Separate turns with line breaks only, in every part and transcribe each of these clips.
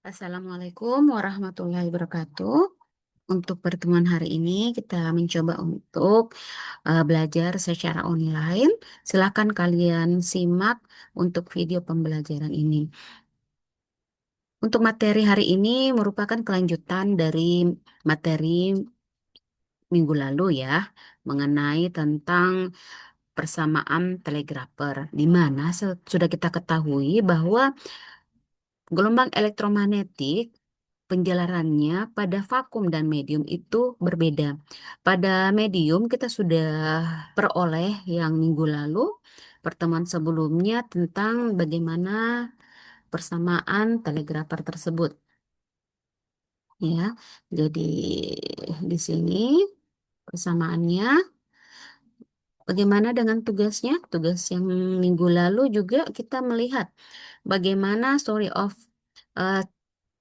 Assalamualaikum warahmatullahi wabarakatuh. Untuk pertemuan hari ini kita mencoba untuk belajar secara online. Silakan kalian simak untuk video pembelajaran ini. Untuk materi hari ini merupakan kelanjutan dari materi minggu lalu ya, mengenai tentang persamaan telegrafer, di mana sudah kita ketahui bahwa gelombang elektromagnetik penjelarannya pada vakum dan medium itu berbeda. Pada medium kita sudah peroleh yang minggu lalu, pertemuan sebelumnya tentang bagaimana persamaan telegrafer tersebut. Ya, jadi di sini persamaannya. Bagaimana dengan tugasnya? Tugas yang minggu lalu juga kita melihat bagaimana story of eh,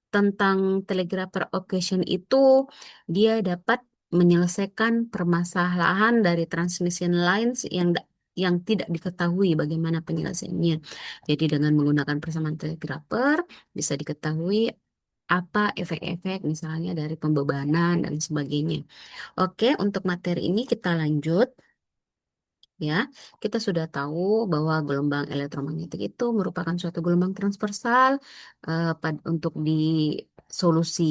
tentang telegrapher occasion itu dia dapat menyelesaikan permasalahan dari transmission lines yang tidak diketahui bagaimana penyelesaiannya. Jadi dengan menggunakan persamaan telegrapher bisa diketahui apa efek-efek misalnya dari pembebanan dan sebagainya. Oke, untuk materi ini kita lanjut. Ya, kita sudah tahu bahwa gelombang elektromagnetik itu merupakan suatu gelombang transversal untuk di solusi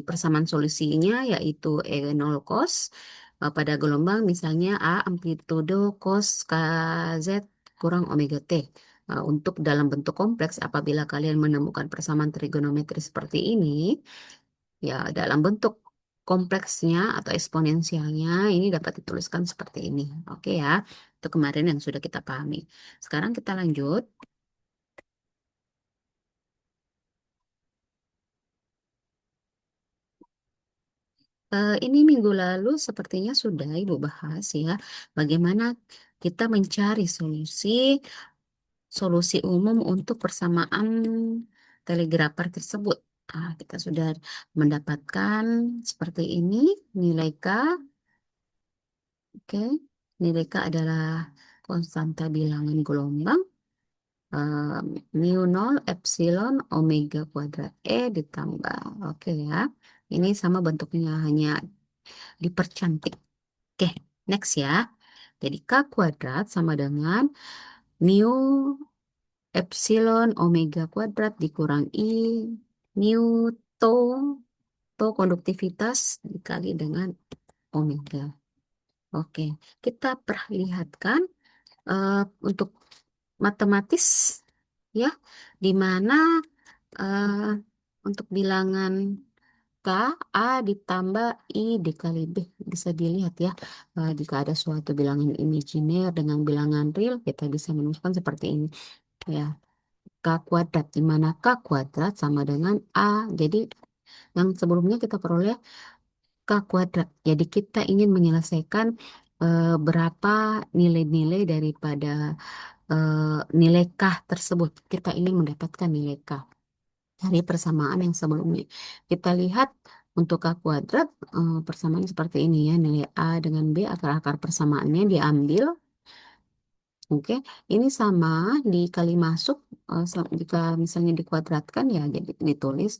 persamaan solusinya yaitu E0 cos pada gelombang misalnya A amplitudo cos KZ kurang omega T. Untuk dalam bentuk kompleks apabila kalian menemukan persamaan trigonometri seperti ini, ya, dalam bentuk kompleksnya atau eksponensialnya ini dapat dituliskan seperti ini. Oke ya, itu kemarin yang sudah kita pahami. Sekarang kita lanjut. Ini minggu lalu sepertinya sudah Ibu bahas ya, bagaimana kita mencari solusi umum untuk persamaan telegrafer tersebut. Kita sudah mendapatkan seperti ini nilai K. Oke, nilai K adalah konstanta bilangan gelombang. Mu nol epsilon omega kuadrat E ditambah. Oke ya. Ini sama bentuknya hanya dipercantik. Oke, next ya. Jadi K kuadrat sama dengan mu epsilon omega kuadrat dikurang I mu tau konduktivitas dikali dengan omega. Oke, kita perlihatkan untuk matematis ya, di mana eh, untuk bilangan K, A ditambah I dikali B. Bisa dilihat ya, jika ada suatu bilangan imajiner dengan bilangan real, kita bisa menuliskan seperti ini. Ya, K kuadrat, di mana K kuadrat sama dengan A. Jadi, yang sebelumnya kita peroleh K kuadrat. Jadi, kita ingin menyelesaikan berapa nilai-nilai daripada nilai K tersebut. Kita ingin mendapatkan nilai K dari persamaan yang sebelumnya. Kita lihat untuk K kuadrat, persamaan seperti ini ya. Nilai A dengan B, akar-akar persamaannya diambil. Oke, ini sama dikali masuk. Jika misalnya dikuadratkan ya jadi ditulis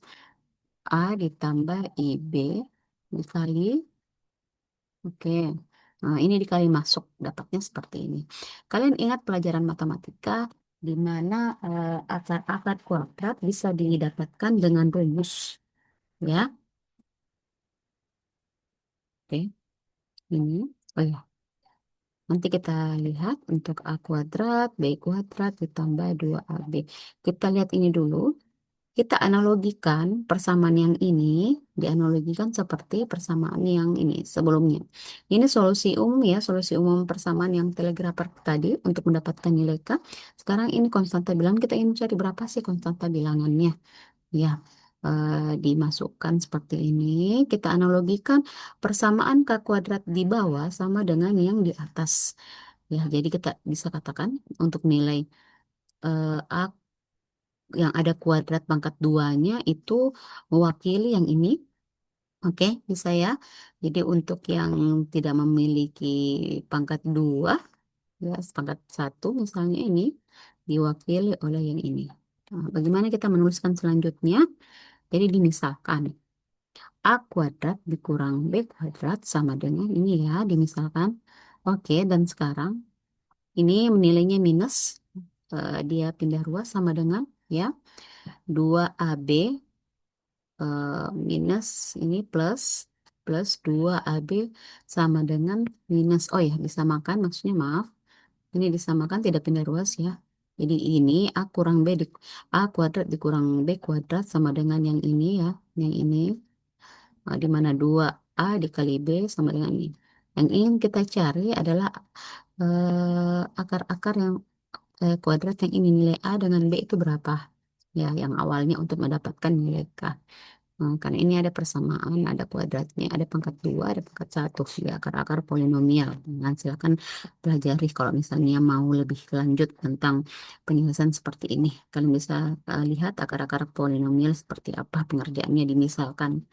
A ditambah IB dikali. Oke, nah, ini dikali masuk, dapatnya seperti ini. Kalian ingat pelajaran matematika di mana akar-akar kuadrat bisa didapatkan dengan rumus, ya? Oke, ini. Oh ya, nanti kita lihat untuk A kuadrat, B kuadrat ditambah 2AB. Kita lihat ini dulu. Kita analogikan persamaan yang ini, dianalogikan seperti persamaan yang ini sebelumnya. Ini solusi umum ya, solusi umum persamaan yang telegrafer tadi untuk mendapatkan nilai K. Sekarang ini konstanta bilangan, kita ingin cari berapa sih konstanta bilangannya. Ya, dimasukkan seperti ini. Kita analogikan persamaan K kuadrat di bawah sama dengan yang di atas. Ya, jadi kita bisa katakan untuk nilai A yang ada kuadrat pangkat duanya itu mewakili yang ini. Oke, bisa ya. Jadi untuk yang tidak memiliki pangkat dua, ya pangkat satu misalnya ini diwakili oleh yang ini. Nah, bagaimana kita menuliskan selanjutnya? Jadi dimisalkan A kuadrat dikurang B kuadrat sama dengan ini ya, dimisalkan. Oke, dan sekarang ini nilainya minus, dia pindah ruas sama dengan ya 2AB minus ini plus 2AB sama dengan minus, oh ya disamakan maksudnya maaf, ini disamakan tidak pindah ruas ya. Jadi ini A kurang B A kuadrat dikurang B kuadrat sama dengan yang ini ya, yang ini. Di mana 2A dikali B sama dengan ini. Yang ingin kita cari adalah akar-akar yang kuadrat yang ini, nilai A dengan B itu berapa? Ya, yang awalnya untuk mendapatkan nilai K. Karena ini ada persamaan, ada kuadratnya, ada pangkat 2, ada pangkat 1, ya, akar-akar polinomial. Nah, silakan pelajari kalau misalnya mau lebih lanjut tentang penyelesaian seperti ini. Kalian bisa lihat akar-akar polinomial seperti apa pengerjaannya dimisalkan.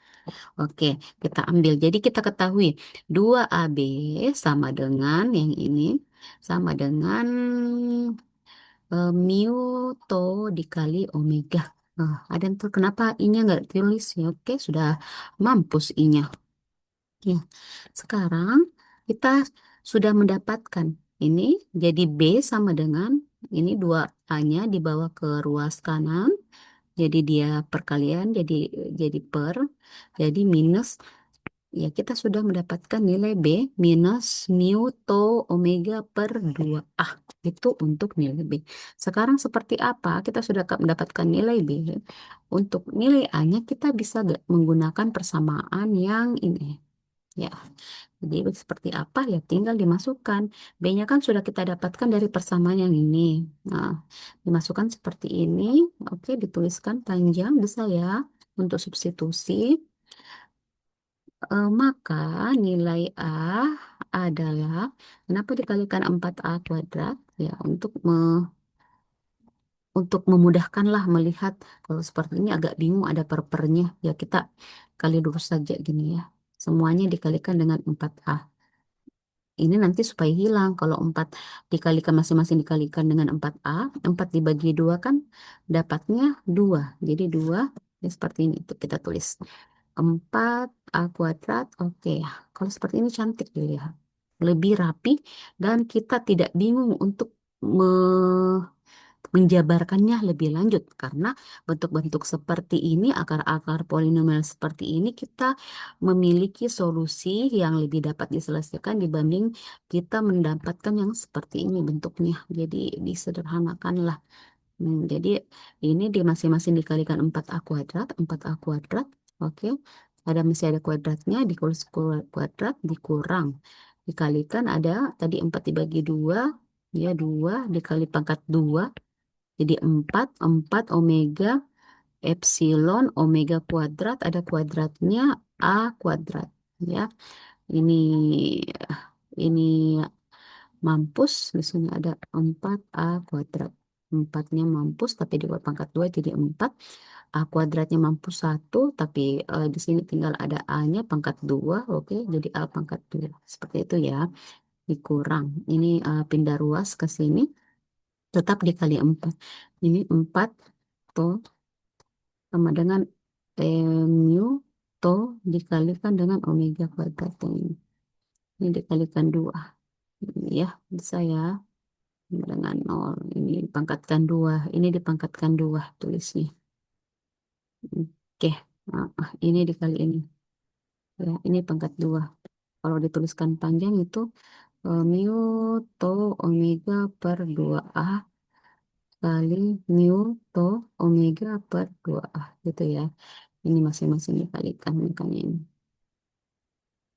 Oke, kita ambil. Jadi kita ketahui 2AB sama dengan yang ini, sama dengan mu to dikali omega. Ada yang tahu kenapa I-nya nggak tulis ya? Oke, sudah mampus I-nya. Ya, sekarang kita sudah mendapatkan ini, jadi B sama dengan ini 2A-nya dibawa ke ruas kanan. Jadi dia perkalian, jadi per, jadi minus. Ya, kita sudah mendapatkan nilai B minus mu to omega per 2A. Itu untuk nilai B. Sekarang seperti apa? Kita sudah mendapatkan nilai B. Untuk nilai A-nya kita bisa menggunakan persamaan yang ini. Ya, jadi seperti apa ya tinggal dimasukkan. B-nya kan sudah kita dapatkan dari persamaan yang ini. Nah, dimasukkan seperti ini. Oke, dituliskan panjang bisa ya untuk substitusi. Maka nilai A adalah, kenapa dikalikan 4A kuadrat? Ya, untuk memudahkan lah melihat. Kalau seperti ini agak bingung ada per-pernya. Ya, kita kali dulu saja gini ya. Semuanya dikalikan dengan 4A. Ini nanti supaya hilang. Kalau 4 dikalikan masing-masing dikalikan dengan 4A, 4 dibagi 2 kan dapatnya 2. Jadi 2 ya seperti ini. Itu kita tulis. 4A kuadrat, oke ya. Kalau seperti ini cantik dilihat. Lebih rapi dan kita tidak bingung untuk menjabarkannya lebih lanjut. Karena bentuk-bentuk seperti ini, akar-akar polinomial seperti ini, kita memiliki solusi yang lebih dapat diselesaikan dibanding kita mendapatkan yang seperti ini bentuknya. Jadi disederhanakan lah. Jadi ini di masing-masing dikalikan 4A kuadrat, 4A kuadrat. Oke. Masih ada kuadratnya, kuadrat dikurang. Dikalikan ada tadi 4 dibagi 2, ya 2 dikali pangkat 2. Jadi 4 omega epsilon omega kuadrat, ada kuadratnya A kuadrat. Ya, ini mampus. Di sini ada 4A kuadrat. 4-nya mampus, tapi di bawah pangkat 2 jadi 4. A kuadratnya mampus 1, tapi di sini tinggal ada A-nya pangkat 2. Oke, jadi A pangkat 2. Seperti itu ya. Dikurang. Ini pindah ruas ke sini. Tetap dikali 4. Ini 4 to sama dengan mu to dikalikan dengan omega kuadrat yang ini. Ini dikalikan 2. Ya, bisa ya. Dengan 0 ini dipangkatkan 2, ini dipangkatkan 2 tulisnya. Oke. Ini dikali ini ya, ini pangkat 2. Kalau dituliskan panjang itu mu to omega per 2A kali mu to omega per 2A gitu ya. Ini masing-masing dikalikan makanya ini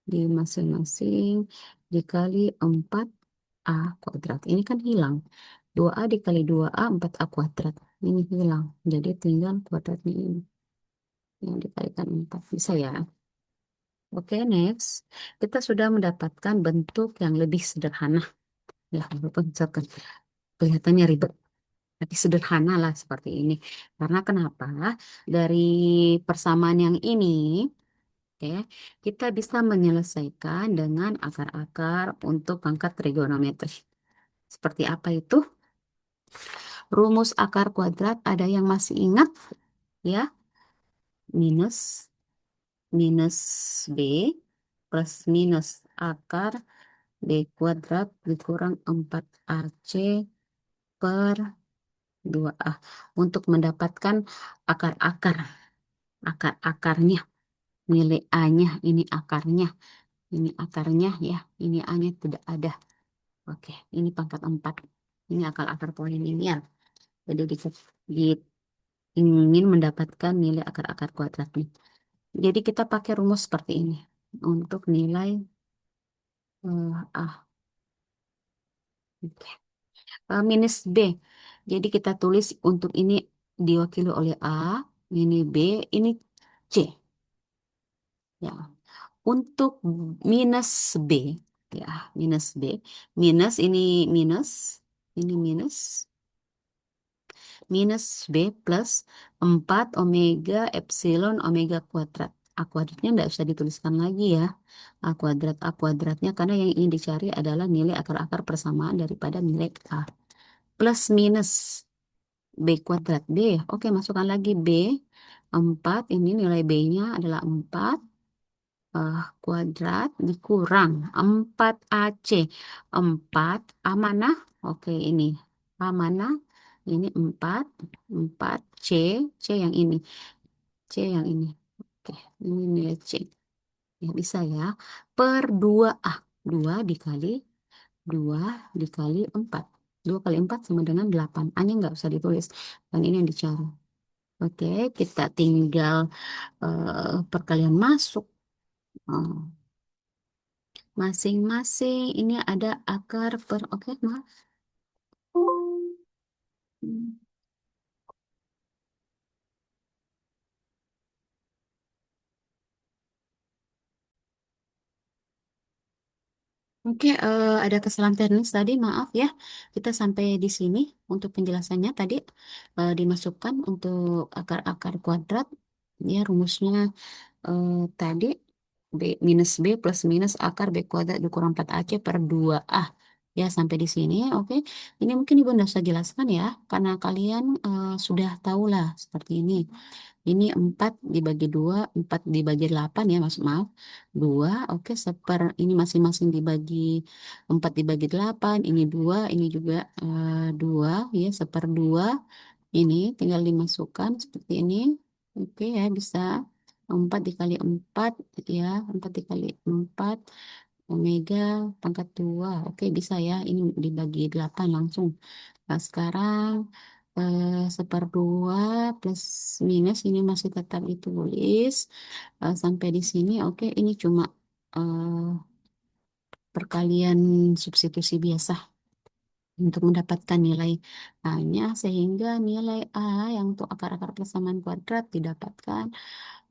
di masing-masing dikali 4A kuadrat. Ini kan hilang. 2A dikali 2A 4A kuadrat. Ini hilang. Jadi tinggal kuadratnya ini. Yang dikalikan 4. Bisa ya? Oke, next. Kita sudah mendapatkan bentuk yang lebih sederhana. Ya, walaupun misalkan kelihatannya ribet. Tapi sederhana lah seperti ini. Karena kenapa? Dari persamaan yang ini, oke, kita bisa menyelesaikan dengan akar-akar untuk pangkat trigonometri. Seperti apa itu? Rumus akar kuadrat ada yang masih ingat? Ya, minus minus B plus minus akar B kuadrat dikurang 4AC per 2A untuk mendapatkan akar-akar, akar-akarnya, nilai A-nya, ini akarnya ya, ini A-nya tidak ada. Oke, ini pangkat 4. Ini akar-akar polinomial. Jadi ingin mendapatkan nilai akar-akar kuadratnya. Jadi kita pakai rumus seperti ini untuk nilai A. Oke. Minus B. Jadi kita tulis untuk ini diwakili oleh A, ini B, ini C. Ya, untuk minus B, ya minus B, minus ini minus B plus 4 omega epsilon omega kuadrat. A kuadratnya tidak usah dituliskan lagi ya. A kuadratnya karena yang ingin dicari adalah nilai akar-akar persamaan daripada nilai A. Plus minus B kuadrat B. Oke, masukkan lagi B. 4, ini nilai B-nya adalah 4 kuadrat dikurang 4AC. 4 A mana? Oke, ini A mana? Ini 4 C yang ini. C yang ini. Oke, ini nilai C. Ya, bisa ya. Per 2A. 2 dikali 4. 2 kali 4 sama dengan 8. A-nya nggak usah ditulis. Dan ini yang dicari. Oke, kita tinggal perkalian masuk. Oh, masing-masing ini ada akar per, oke, maaf. Hmm. Oke, ada kesalahan teknis tadi, maaf ya. Kita sampai di sini untuk penjelasannya tadi dimasukkan untuk akar-akar kuadrat. Ya, rumusnya tadi B minus B plus minus akar B kuadrat dikurang 4AC per 2A. Ya, sampai di sini. Oke, ini mungkin Ibu nggak usah jelaskan ya, karena kalian sudah tahu lah seperti ini. Ini 4 dibagi 2, 4 dibagi 8 ya, maaf. 2, oke, ini masing-masing dibagi 4 dibagi 8, ini 2, ini juga 2, ya, 1/2. Ini tinggal dimasukkan seperti ini. Oke ya, bisa 4 dikali 4, ya, 4 dikali 4, omega pangkat 2. Oke, bisa ya, ini dibagi 8 langsung. Nah, sekarang 1/2 plus minus ini masih tetap ditulis. Sampai di sini, oke, ini cuma eh, perkalian substitusi biasa untuk mendapatkan nilai A-nya, sehingga nilai A yang untuk akar-akar persamaan kuadrat didapatkan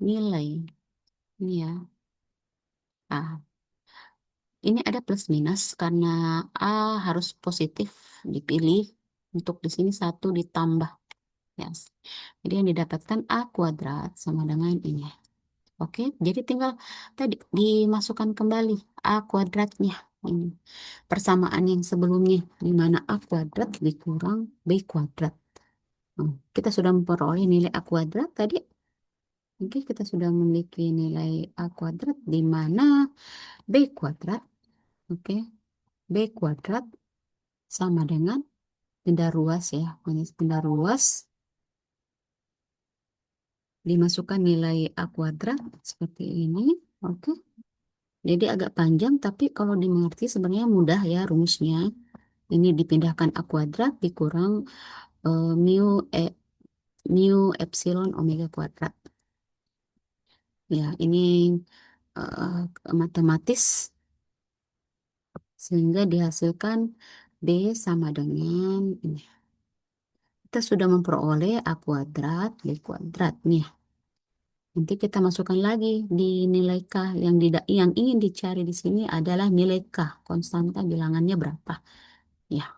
nilai ini ya A. Ini ada plus minus karena A harus positif dipilih. Untuk di sini 1 ditambah. Yes. Jadi yang didapatkan A kuadrat sama dengan ini. Oke, jadi tinggal tadi dimasukkan kembali A kuadratnya. Ini persamaan yang sebelumnya, di mana A kuadrat dikurang B kuadrat. Kita sudah memperoleh nilai A kuadrat tadi. Oke, kita sudah memiliki nilai A kuadrat di mana B kuadrat. Oke, B kuadrat sama dengan benda ruas ya. Benda ruas dimasukkan nilai A kuadrat seperti ini. Oke. Jadi agak panjang, tapi kalau dimengerti sebenarnya mudah ya rumusnya. Ini dipindahkan A kuadrat dikurang mu, mu epsilon omega kuadrat. Ya, ini matematis sehingga dihasilkan B sama dengan ini. Kita sudah memperoleh A kuadrat, B kuadrat nih. Nanti kita masukkan lagi di nilai K yang ingin dicari di sini adalah nilai K, konstanta bilangannya berapa. Ya,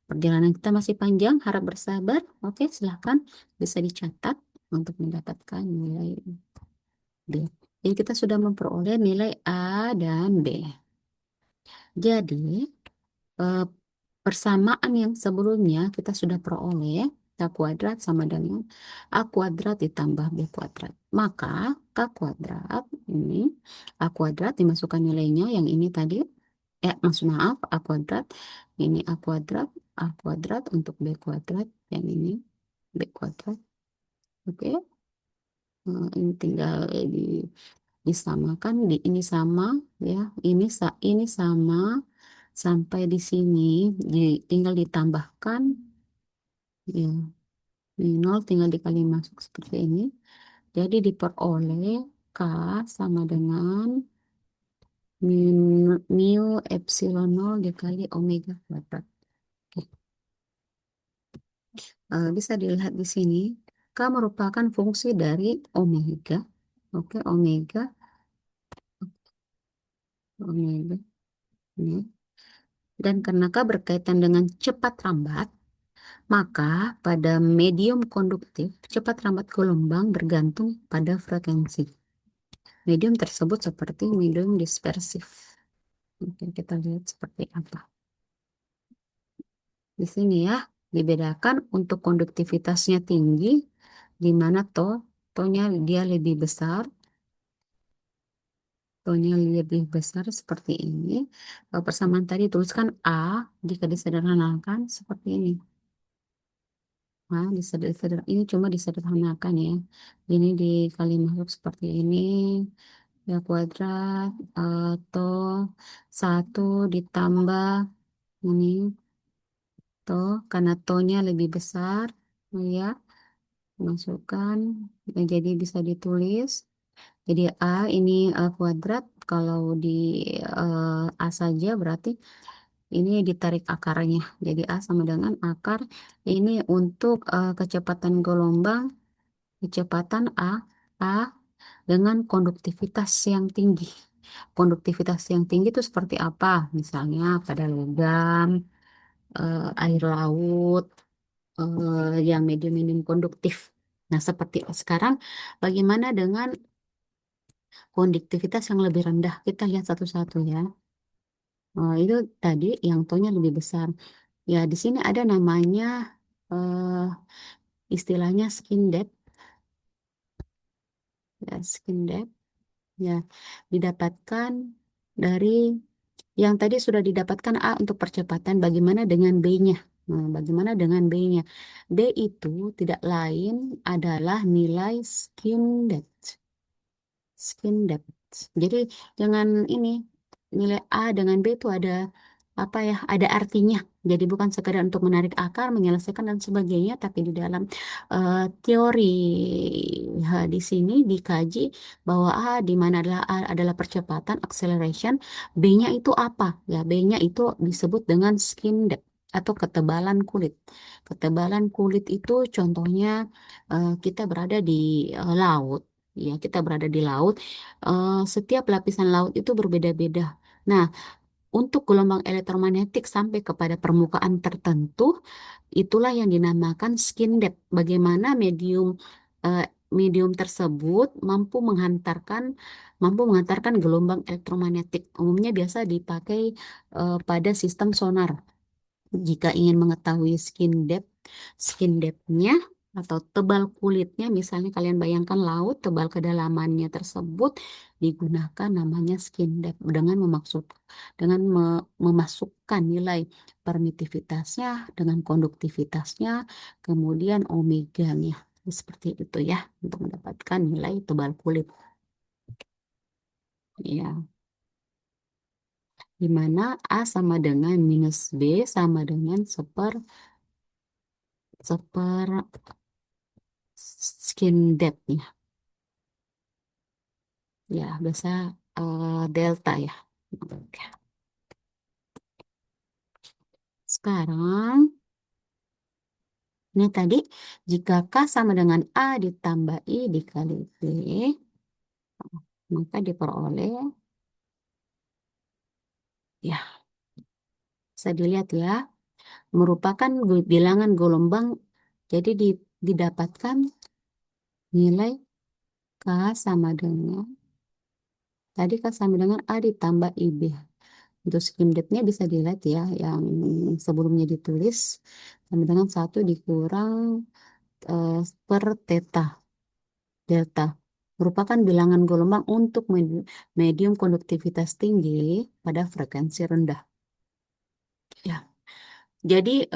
perjalanan kita masih panjang, harap bersabar. Oke, silahkan bisa dicatat untuk mendapatkan nilai B. Jadi kita sudah memperoleh nilai A dan B. Jadi eh, persamaan yang sebelumnya kita sudah peroleh. K kuadrat sama dengan A kuadrat ditambah B kuadrat. Maka K kuadrat ini, A kuadrat dimasukkan nilainya yang ini tadi. Maksud maaf, A kuadrat. Ini A kuadrat untuk B kuadrat. Yang ini B kuadrat. Oke. Ini tinggal disamakan. Ini sama ya. Ini sama sampai di sini. Tinggal ditambahkan. Ya. Ini 0 tinggal dikali masuk seperti ini. Jadi diperoleh K sama dengan mu epsilon 0 dikali omega kuadrat. Oke. Bisa dilihat di sini. K merupakan fungsi dari omega. Oke, omega. Omega. Ini. Dan karena K berkaitan dengan cepat rambat, maka pada medium konduktif, cepat rambat gelombang bergantung pada frekuensi. Medium tersebut seperti medium dispersif. Oke, kita lihat seperti apa. Di sini ya, dibedakan untuk konduktivitasnya tinggi, di mana tonya dia lebih besar, tonya lebih besar seperti ini. Kalau persamaan tadi tuliskan A, jika disederhanakan seperti ini. Nah, ini cuma disederhanakan ya. Ini dikali masuk seperti ini. Ya kuadrat atau 1 ditambah ini karena tonya lebih besar ya, masukkan. Jadi bisa ditulis jadi A ini A kuadrat. Kalau di A saja berarti ini ditarik akarnya, jadi A sama dengan akar ini untuk kecepatan gelombang, kecepatan A dengan konduktivitas yang tinggi. Konduktivitas yang tinggi itu seperti apa? Misalnya pada logam, air laut, yang medium-medium konduktif. Nah, seperti sekarang, bagaimana dengan konduktivitas yang lebih rendah? Kita lihat satu-satu ya. Itu tadi yang tonya lebih besar. Ya, di sini ada namanya eh, istilahnya skin depth. Ya, skin depth. Ya, didapatkan dari yang tadi sudah didapatkan A untuk percepatan, bagaimana dengan B-nya? Nah, bagaimana dengan B-nya? B itu tidak lain adalah nilai skin depth. Skin depth. Jadi jangan ini nilai A dengan B itu ada apa ya? Ada artinya. Jadi bukan sekedar untuk menarik akar, menyelesaikan dan sebagainya, tapi di dalam teori di sini dikaji bahwa A di mana adalah percepatan acceleration, B-nya itu apa? Ya, B-nya itu disebut dengan skin depth atau ketebalan kulit. Ketebalan kulit itu contohnya kita berada di laut. Ya, kita berada di laut. Setiap lapisan laut itu berbeda-beda. Nah, untuk gelombang elektromagnetik sampai kepada permukaan tertentu, itulah yang dinamakan skin depth. Bagaimana eh, medium tersebut mampu menghantarkan gelombang elektromagnetik. Umumnya biasa dipakai pada sistem sonar. Jika ingin mengetahui skin depth-nya atau tebal kulitnya, misalnya kalian bayangkan laut, tebal kedalamannya tersebut digunakan namanya skin depth dengan memasukkan nilai permitivitasnya dengan konduktivitasnya, kemudian omeganya. Seperti itu ya, untuk mendapatkan nilai tebal kulit. Ya, di mana A sama dengan minus B sama dengan seper skin depth-nya. Ya, biasa delta ya. Oke. Sekarang, ini tadi, jika K sama dengan A ditambah I dikali B, maka diperoleh, ya, bisa dilihat ya, merupakan bilangan gelombang, jadi didapatkan nilai K sama dengan, tadi K sama dengan A ditambah IB. Untuk skim depth-nya bisa dilihat ya, yang sebelumnya ditulis sama dengan satu dikurang eh, per theta delta merupakan bilangan gelombang untuk medium konduktivitas tinggi pada frekuensi rendah. Ya, jadi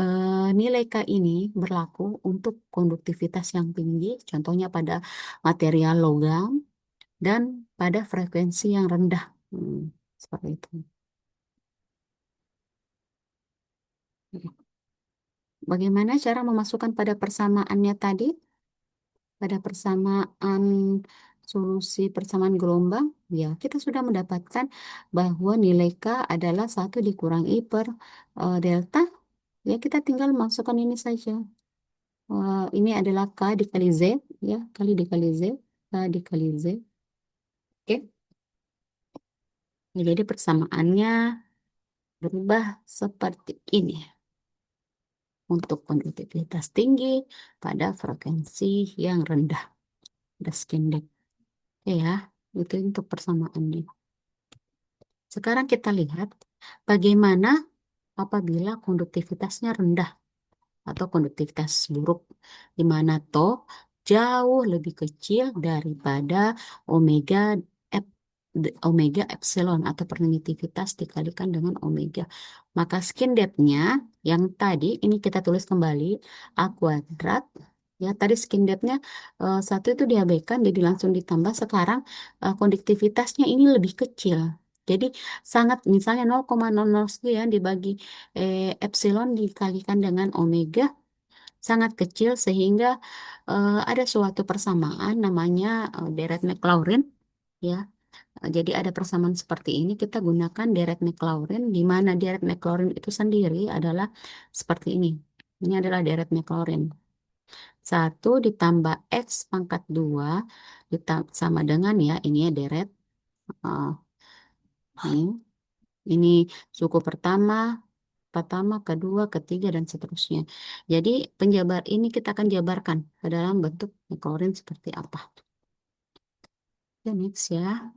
nilai K ini berlaku untuk konduktivitas yang tinggi, contohnya pada material logam dan pada frekuensi yang rendah. Hmm, seperti itu. Bagaimana cara memasukkan pada persamaannya tadi? Pada persamaan solusi persamaan gelombang, ya kita sudah mendapatkan bahwa nilai K adalah satu dikurangi per delta. Ya kita tinggal masukkan ini saja. Ini adalah K dikali Z, ya kali dikali Z, K dikali Z. Oke, jadi persamaannya berubah seperti ini untuk konduktivitas tinggi pada frekuensi yang rendah. Ada skindek. Ya, itu untuk persamaannya. Sekarang kita lihat bagaimana apabila konduktivitasnya rendah atau konduktivitas buruk, di mana toh jauh lebih kecil daripada omega omega epsilon atau permitivitas dikalikan dengan omega. Maka skin depth-nya yang tadi ini kita tulis kembali A kuadrat. Ya, tadi skin depth-nya satu itu diabaikan jadi langsung ditambah. Sekarang konduktivitasnya ini lebih kecil. Jadi sangat misalnya 0,00 sekian dibagi epsilon dikalikan dengan omega sangat kecil sehingga ada suatu persamaan namanya deret Maclaurin ya. Jadi ada persamaan seperti ini kita gunakan deret Maclaurin di mana deret Maclaurin itu sendiri adalah seperti ini. Ini adalah deret Maclaurin. Satu ditambah X pangkat 2 sama dengan ya ini ya deret eh, ini. Ini suku pertama, pertama, kedua, ketiga, dan seterusnya. Jadi penjabar ini kita akan jabarkan ke dalam bentuk Maclaurin seperti apa. Oke, next ya.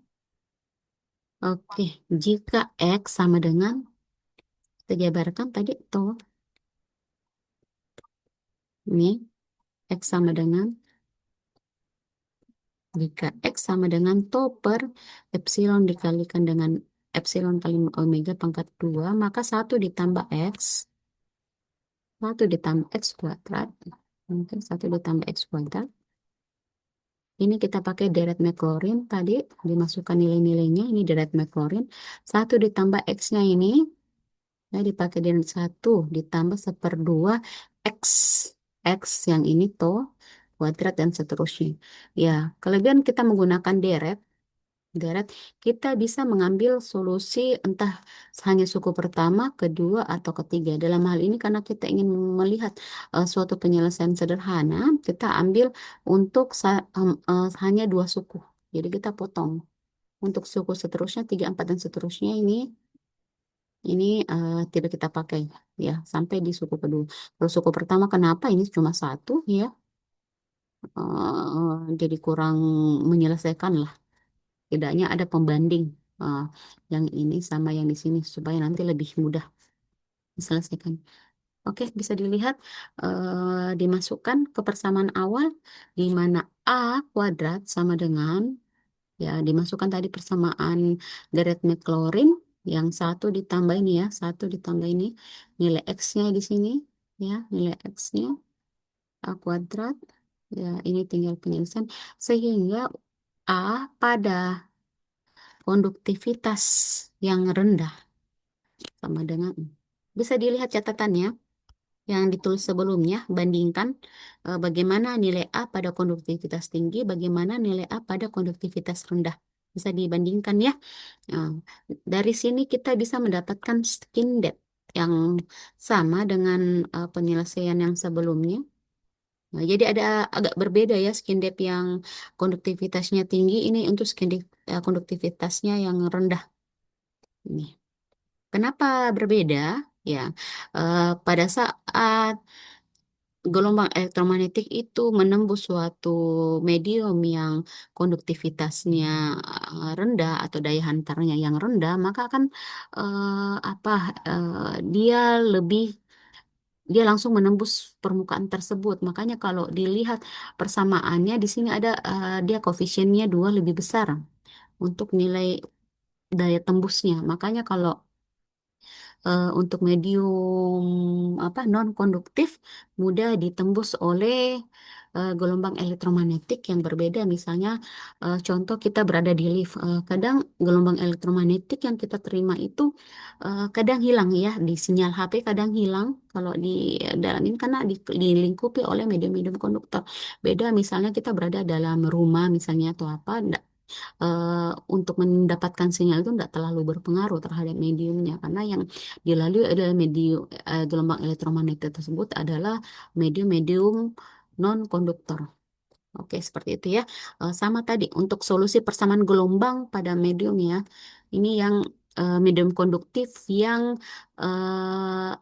Oke, jika X sama dengan, kita jabarkan tadi tuh, ini X sama dengan, jika X sama dengan to per epsilon dikalikan dengan epsilon kali omega pangkat 2 maka satu ditambah X, satu ditambah X kuadrat, mungkin satu ditambah X kuadrat. Ini kita pakai deret Maclaurin tadi, dimasukkan nilai-nilainya, ini deret Maclaurin. Satu ditambah X-nya ini, ya dipakai dengan satu ditambah seperdua X. X yang ini tuh, kuadrat dan seterusnya. Ya, kelebihan kita menggunakan deret, deret, kita bisa mengambil solusi entah hanya suku pertama, kedua, atau ketiga. Dalam hal ini karena kita ingin melihat suatu penyelesaian sederhana, kita ambil untuk hanya dua suku. Jadi kita potong. Untuk suku seterusnya, 3, 4, dan seterusnya ini tidak kita pakai ya sampai di suku kedua. Kalau suku pertama kenapa ini cuma satu ya? Jadi kurang menyelesaikan lah. Tidaknya ada pembanding uh, yang ini sama yang di sini supaya nanti lebih mudah diselesaikan. Oke, bisa dilihat dimasukkan ke persamaan awal di mana A kuadrat sama dengan ya dimasukkan tadi persamaan deret Maclaurin yang satu ditambah ini ya, satu ditambah ini nilai X-nya di sini ya, nilai X-nya A kuadrat ya ini tinggal penyelesaian sehingga A pada konduktivitas yang rendah sama dengan bisa dilihat catatannya yang ditulis sebelumnya bandingkan bagaimana nilai A pada konduktivitas tinggi bagaimana nilai A pada konduktivitas rendah bisa dibandingkan ya. Nah, dari sini kita bisa mendapatkan skin depth yang sama dengan penyelesaian yang sebelumnya. Nah, jadi ada agak berbeda ya skin depth yang konduktivitasnya tinggi ini untuk skin depth konduktivitasnya yang rendah ini. Kenapa berbeda? Ya, pada saat gelombang elektromagnetik itu menembus suatu medium yang konduktivitasnya rendah atau daya hantarnya yang rendah, maka akan apa dia lebih dia langsung menembus permukaan tersebut. Makanya kalau dilihat persamaannya di sini ada dia koefisiennya 2 lebih besar untuk nilai daya tembusnya. Makanya kalau untuk medium apa non konduktif mudah ditembus oleh gelombang elektromagnetik yang berbeda. Misalnya contoh kita berada di lift. Kadang gelombang elektromagnetik yang kita terima itu kadang hilang ya di sinyal HP, kadang hilang kalau di dalam ini karena dilingkupi oleh medium-medium konduktor. Beda misalnya kita berada dalam rumah misalnya atau apa untuk mendapatkan sinyal itu tidak terlalu berpengaruh terhadap mediumnya karena yang dilalui adalah medium gelombang elektromagnetik tersebut adalah medium-medium non konduktor. Oke, seperti itu ya. Sama tadi untuk solusi persamaan gelombang pada medium ya. Ini yang medium konduktif yang eh,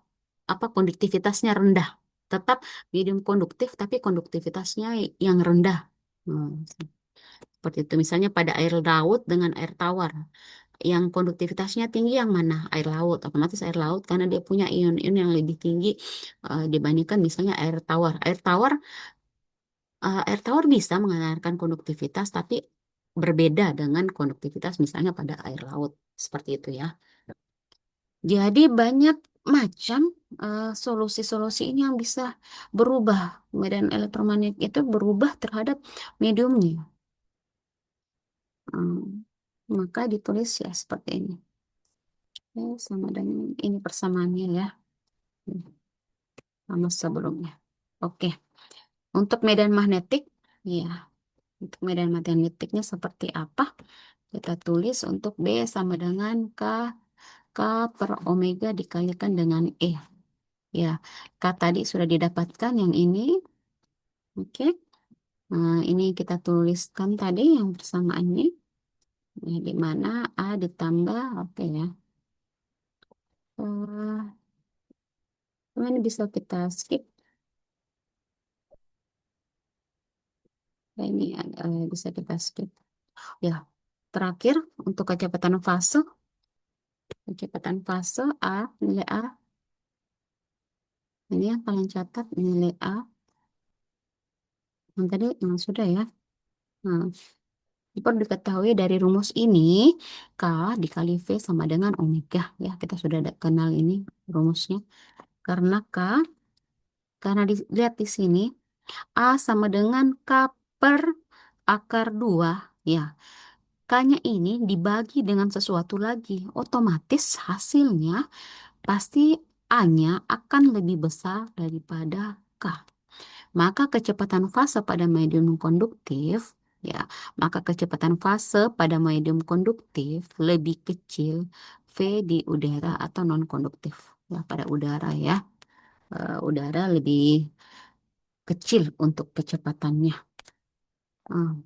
apa konduktivitasnya rendah. Tetap medium konduktif tapi konduktivitasnya yang rendah. Hmm, seperti itu. Misalnya pada air laut dengan air tawar. Yang konduktivitasnya tinggi yang mana? Air laut. Otomatis air laut karena dia punya ion-ion yang lebih tinggi dibandingkan misalnya air tawar. Air tawar bisa mengandalkan konduktivitas, tapi berbeda dengan konduktivitas misalnya pada air laut. Seperti itu ya. Jadi banyak macam solusi-solusi ini yang bisa berubah. Medan elektromagnetik itu berubah terhadap mediumnya. Hmm, Maka ditulis ya seperti ini. Sama dengan ini persamaannya ya. Sama sebelumnya. Oke. Untuk medan magnetik, ya. Untuk medan magnetiknya seperti apa? Kita tulis untuk B sama dengan K per omega dikalikan dengan E. Ya, K tadi sudah didapatkan yang ini. Oke. Nah, ini kita tuliskan tadi yang persamaannya. Ya, di mana A ditambah, oke ya. Ini bisa kita skip. Ya, ini bisa kita skip. Ya, terakhir untuk kecepatan fase A, nilai A. Ini yang kalian catat nilai A. Yang tadi sudah ya. Nah, perlu diketahui dari rumus ini K dikali V sama dengan omega ya. Kita sudah ada kenal ini rumusnya. Karena lihat di sini A sama dengan K per akar 2 ya. K-nya ini dibagi dengan sesuatu lagi. Otomatis hasilnya pasti A-nya akan lebih besar daripada K. Maka kecepatan fase pada medium konduktif, ya, maka kecepatan fase pada medium konduktif lebih kecil V di udara atau non konduktif. Ya, pada udara ya. Udara lebih kecil untuk kecepatannya. Hmm.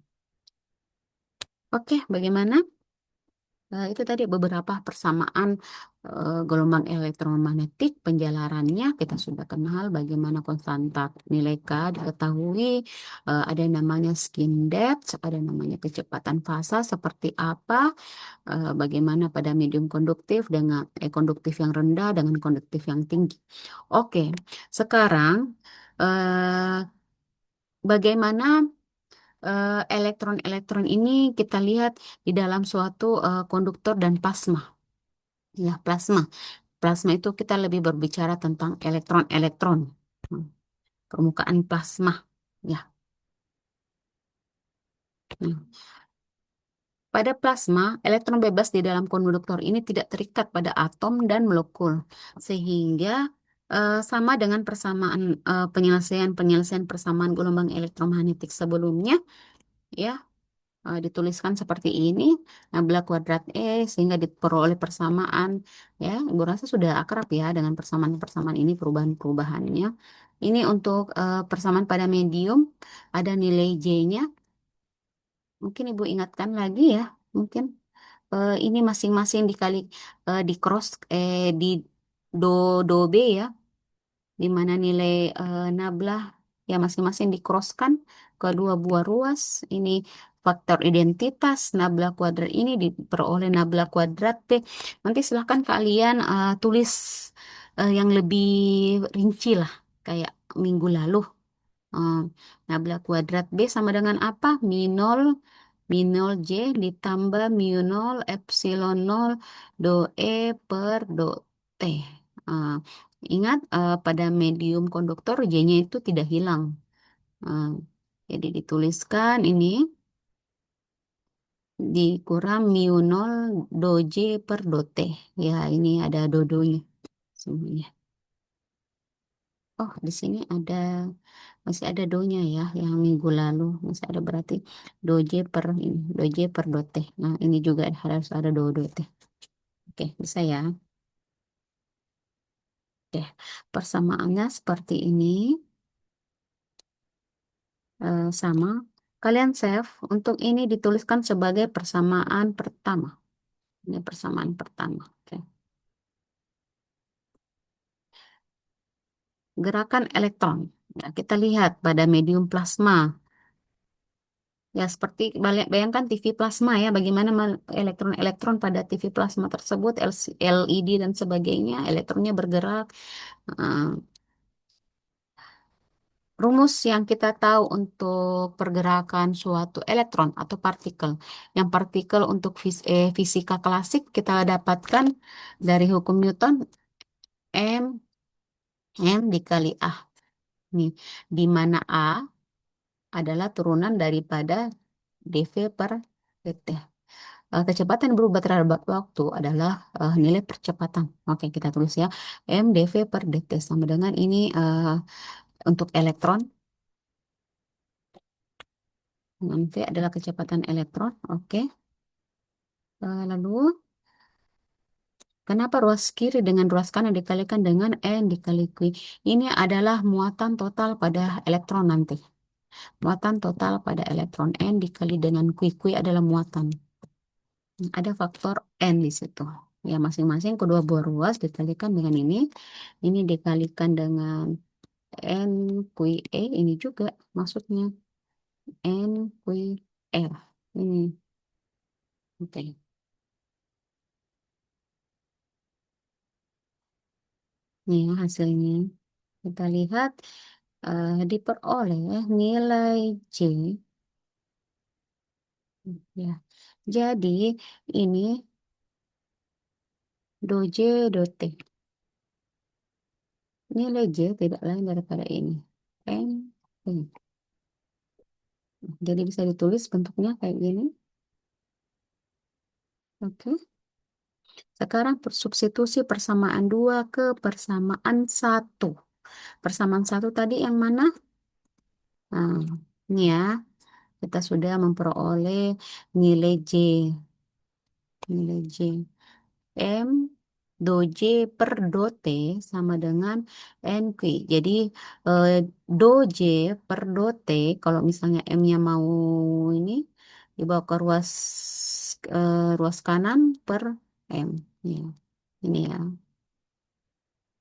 Oke, bagaimana? Itu tadi beberapa persamaan gelombang elektromagnetik, penjalarannya kita sudah kenal bagaimana konstanta nilai K diketahui, ada yang namanya skin depth, ada yang namanya kecepatan fasa seperti apa, bagaimana pada medium konduktif dengan konduktif yang rendah dengan konduktif yang tinggi. Oke, sekarang eh, bagaimana elektron-elektron ini kita lihat di dalam suatu konduktor dan plasma. Ya, plasma. Plasma itu kita lebih berbicara tentang elektron-elektron. Hmm, Permukaan plasma. Ya. Nah, pada plasma, elektron bebas di dalam konduktor ini tidak terikat pada atom dan molekul, sehingga sama dengan persamaan penyelesaian persamaan gelombang elektromagnetik sebelumnya, ya. Dituliskan seperti ini, nabla kuadrat sehingga diperoleh persamaan ya. Ibu rasa sudah akrab ya dengan persamaan-persamaan ini perubahan-perubahannya. Ini untuk persamaan pada medium ada nilai J-nya. Mungkin Ibu ingatkan lagi ya. Mungkin ini masing-masing dikali di cross di do do B ya. di mana nilai nabla ya masing-masing dikroskan ke dua buah ruas. Ini faktor identitas nabla kuadrat ini diperoleh nabla kuadrat B. Nanti silahkan kalian tulis yang lebih rinci lah, kayak minggu lalu. Eh, Nabla kuadrat B sama dengan apa? Mi nol J ditambah mu 0 epsilon 0 do E per do T. Eh, Ingat, pada medium konduktor J-nya itu tidak hilang. Eh, jadi dituliskan ini dikurang mu 0 do J per do T. Ya, ini ada dodonya semuanya. Oh, di sini masih ada do-nya ya, yang minggu lalu masih ada, berarti do J per do T. Nah, ini juga harus ada do T. Oke, bisa ya. Oke, persamaannya seperti ini, sama. Kalian save. Untuk ini dituliskan sebagai persamaan pertama. Ini persamaan pertama. Oke. Gerakan elektron. Ya, kita lihat pada medium plasma. Ya, seperti bayangkan TV plasma ya, bagaimana elektron-elektron pada TV plasma tersebut, LED dan sebagainya, elektronnya bergerak. Eh, Rumus yang kita tahu untuk pergerakan suatu elektron atau partikel. Yang partikel untuk fisika klasik kita dapatkan dari hukum Newton, M, M dikali A. Nih, di mana A adalah turunan daripada dV per dt. Kecepatan yang berubah terhadap waktu adalah nilai percepatan. Oke, kita tulis ya. M dV per dt sama dengan ini, untuk elektron. Dengan V adalah kecepatan elektron. Oke. Lalu, kenapa ruas kiri dengan ruas kanan dikalikan dengan N dikali Q? Ini adalah muatan total pada elektron nanti. Muatan total pada elektron N dikali dengan Q. Q adalah muatan. Ada faktor N di situ. Ya, masing-masing kedua buah ruas dikalikan dengan ini. Ini dikalikan dengan N Q E, ini juga maksudnya N Q R. Ini. Oke. Nih ya hasilnya. Kita lihat, diperoleh nilai J. Ya. Jadi ini do J do T. Nilai J tidak lain daripada ini. N, T. Jadi bisa ditulis bentuknya kayak gini. Oke. Sekarang substitusi persamaan 2 ke persamaan 1. Persamaan 1 tadi yang mana? Nah, ini ya. Kita sudah memperoleh nilai J. Nilai J. M do J per do T sama dengan NQ. Jadi, eh, do J per do T, kalau misalnya M-nya mau ini dibawa ke ruas kanan per M. Ya, ini ya.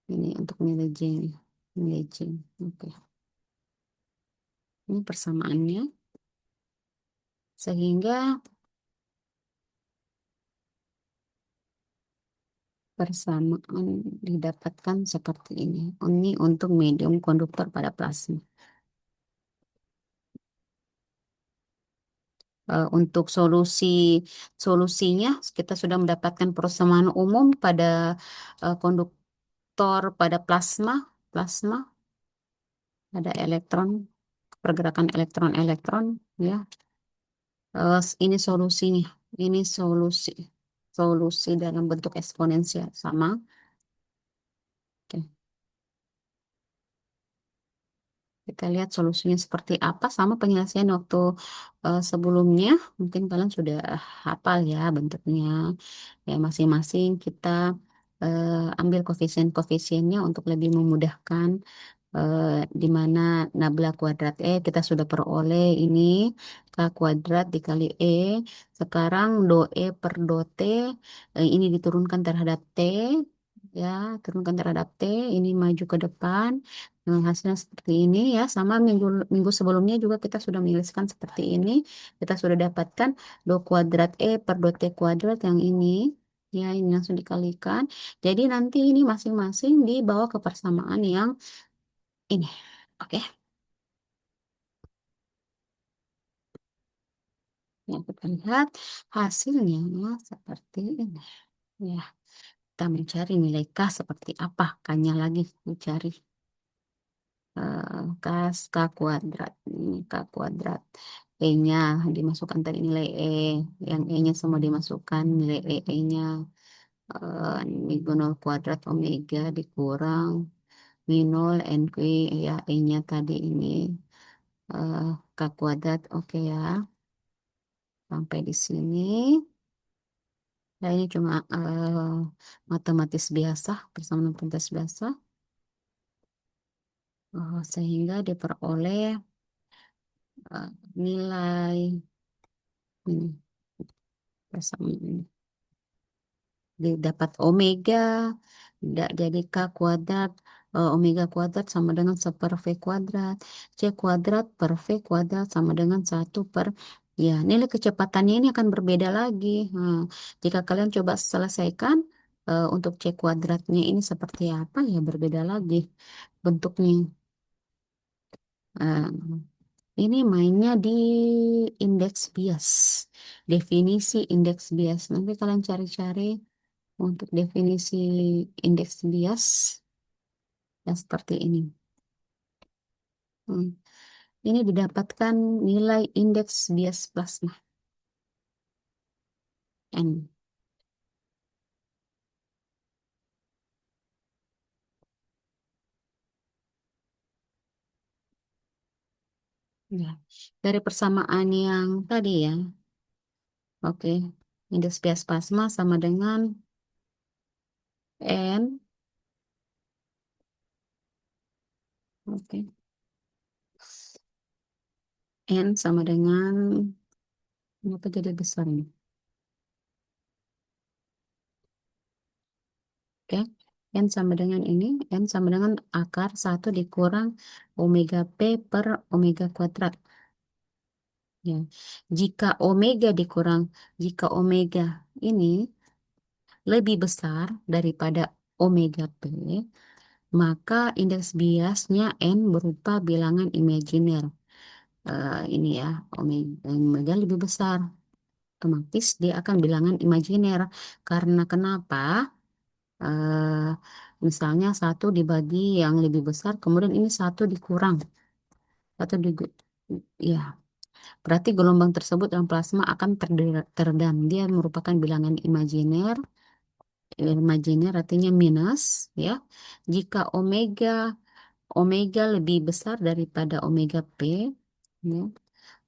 Ini untuk nilai J. Nilai J. Oke. Ini persamaannya. Sehingga persamaan didapatkan seperti ini. Ini untuk medium konduktor pada plasma. Untuk solusinya kita sudah mendapatkan persamaan umum pada konduktor pada plasma ada elektron, pergerakan elektron-elektron ya. Ini solusinya, ini solusi dalam bentuk eksponensial sama. Oke. Kita lihat solusinya seperti apa, sama penyelesaian waktu sebelumnya. Mungkin kalian sudah hafal ya bentuknya. Ya, masing-masing kita ambil koefisien-koefisiennya untuk lebih memudahkan, eh, di mana nabla kuadrat E kita sudah peroleh ini K kuadrat dikali E. Sekarang do E per do T, ini diturunkan terhadap T. ya, turunkan terhadap T, ini maju ke depan dengan hasilnya seperti ini ya. Sama minggu minggu sebelumnya juga kita sudah menuliskan seperti ini. Kita sudah dapatkan 2 kuadrat E per 2 T kuadrat yang ini. Ya, ini langsung dikalikan. Jadi nanti ini masing-masing dibawa ke persamaan yang ini. Oke, ya, kita lihat hasilnya seperti ini. Ya, kita mencari nilai K seperti apa. K-nya lagi mencari. Kas K kuadrat ini K kuadrat E-nya dimasukkan tadi nilai E yang E-nya semua dimasukkan nilai E-nya minggu 0 kuadrat omega dikurang minul NQ ya E-nya tadi ini eh, K kuadrat oke ya sampai di sini ya ini cuma matematis biasa persamaan matematis biasa sehingga diperoleh nilai ini persamaan dapat omega jadi K kuadrat omega kuadrat sama dengan 1 per V kuadrat C kuadrat per V kuadrat sama dengan 1 per ya nilai kecepatannya ini akan berbeda lagi. Jika kalian coba selesaikan untuk C kuadratnya ini seperti apa ya berbeda lagi bentuknya. Eh, ini mainnya di indeks bias definisi indeks bias nanti kalian cari-cari untuk definisi indeks bias yang seperti ini. Hmm. Ini didapatkan nilai indeks bias plasma N. Ya. Dari persamaan yang tadi ya. Oke. Indeks bias plasma sama dengan N. Oke. N sama dengan apa jadi besar ini? Oke. N sama dengan ini. N sama dengan akar 1 dikurang omega P per omega kuadrat. Ya. Jika omega dikurang, jika omega ini lebih besar daripada omega P, maka indeks biasnya N berupa bilangan imajiner. Ini ya, omega lebih besar. Otomatis dia akan bilangan imajiner. Karena kenapa? Eh, Misalnya 1 dibagi yang lebih besar, kemudian ini 1 dikurang. Atau ya, berarti gelombang tersebut dalam plasma akan teredam. Dia merupakan bilangan imajiner. Imajiner artinya minus, ya. Jika omega omega lebih besar daripada omega P, ya.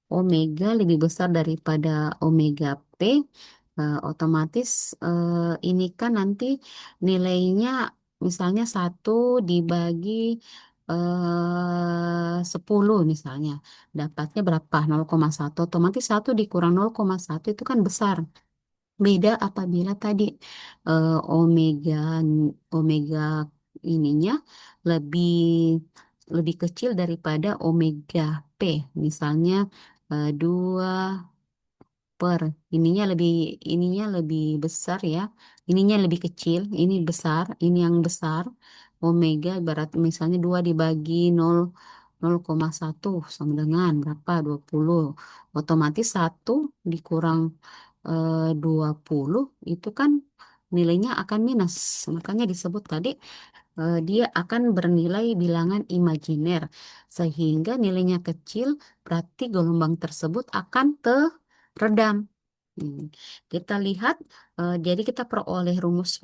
Omega lebih besar daripada omega P, otomatis ini kan nanti nilainya misalnya 1 dibagi 10 misalnya. Dapatnya berapa? 0,1. Otomatis 1 dikurang 0,1 itu kan besar. Beda apabila tadi omega omega ininya lebih lebih kecil daripada omega P. Misalnya 2 per ininya lebih besar ya. Ininya lebih kecil, ini besar, ini yang besar. Omega ibarat misalnya 2 dibagi 0,1 sama dengan berapa? 20. Otomatis 1 dikurang 20 itu kan nilainya akan minus. Makanya disebut tadi dia akan bernilai bilangan imajiner. Sehingga nilainya kecil, berarti gelombang tersebut akan teredam. Hmm. Kita lihat, jadi kita peroleh rumus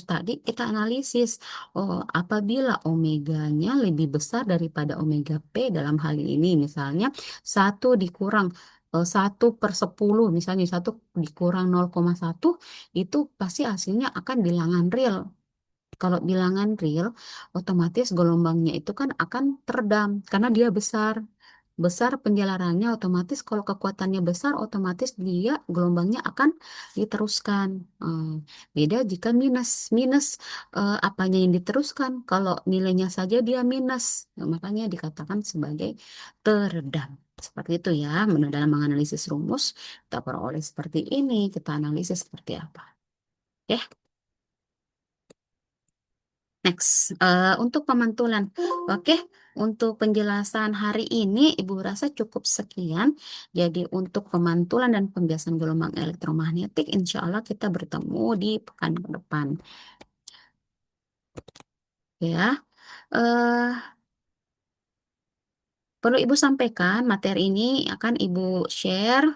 tadi, kita analisis. Oh, apabila omeganya lebih besar daripada omega P dalam hal ini, misalnya 1 dikurang 1/10, misalnya 1 dikurang 0,1, itu pasti hasilnya akan bilangan real. Kalau bilangan real, otomatis gelombangnya itu kan akan teredam karena dia besar. besar penjalarannya, otomatis kalau kekuatannya besar, otomatis dia gelombangnya akan diteruskan. Eh, Beda jika minus, minus apanya yang diteruskan. Kalau nilainya saja dia minus, makanya dikatakan sebagai teredam. Seperti itu ya, dalam menganalisis rumus, kita peroleh seperti ini, kita analisis seperti apa. Oke. Next, untuk pemantulan. Oke, untuk penjelasan hari ini Ibu rasa cukup sekian. Jadi untuk pemantulan dan pembiasan gelombang elektromagnetik, insya Allah kita bertemu di pekan ke depan. Ya, eh, perlu Ibu sampaikan materi ini akan Ibu share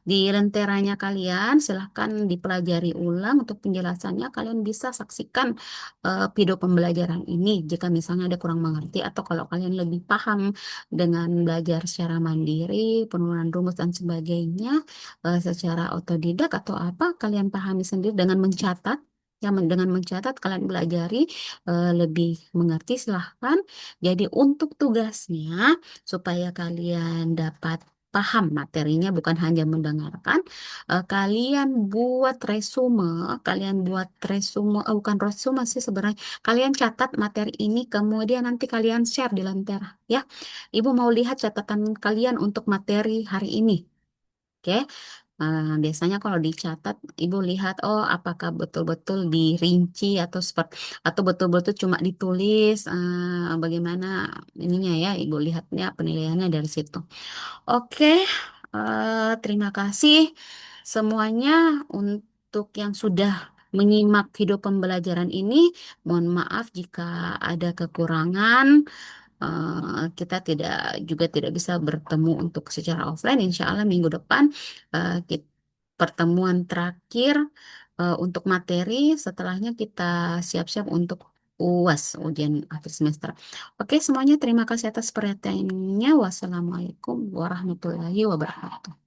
di lenteranya kalian. Silahkan dipelajari ulang untuk penjelasannya. Kalian bisa saksikan video pembelajaran ini jika misalnya ada kurang mengerti atau kalau kalian lebih paham dengan belajar secara mandiri, penurunan rumus dan sebagainya secara otodidak atau apa, kalian pahami sendiri dengan mencatat. Ya, dengan mencatat kalian belajari lebih mengerti silahkan. Jadi untuk tugasnya supaya kalian dapat paham materinya bukan hanya mendengarkan. Kalian buat resume, bukan resume sih sebenarnya. Kalian catat materi ini, kemudian nanti kalian share di Lentera, ya. Ibu mau lihat catatan kalian untuk materi hari ini, oke? Biasanya kalau dicatat, Ibu lihat, oh apakah betul-betul dirinci atau seperti atau betul-betul cuma ditulis, bagaimana ininya ya, Ibu lihatnya penilaiannya dari situ. Oke, terima kasih semuanya untuk yang sudah menyimak video pembelajaran ini. Mohon maaf jika ada kekurangan. Kita tidak bisa bertemu untuk secara offline. Insya Allah minggu depan pertemuan terakhir untuk materi. Setelahnya kita siap-siap untuk UAS, ujian akhir semester. Oke, semuanya terima kasih atas perhatiannya. Wassalamualaikum warahmatullahi wabarakatuh.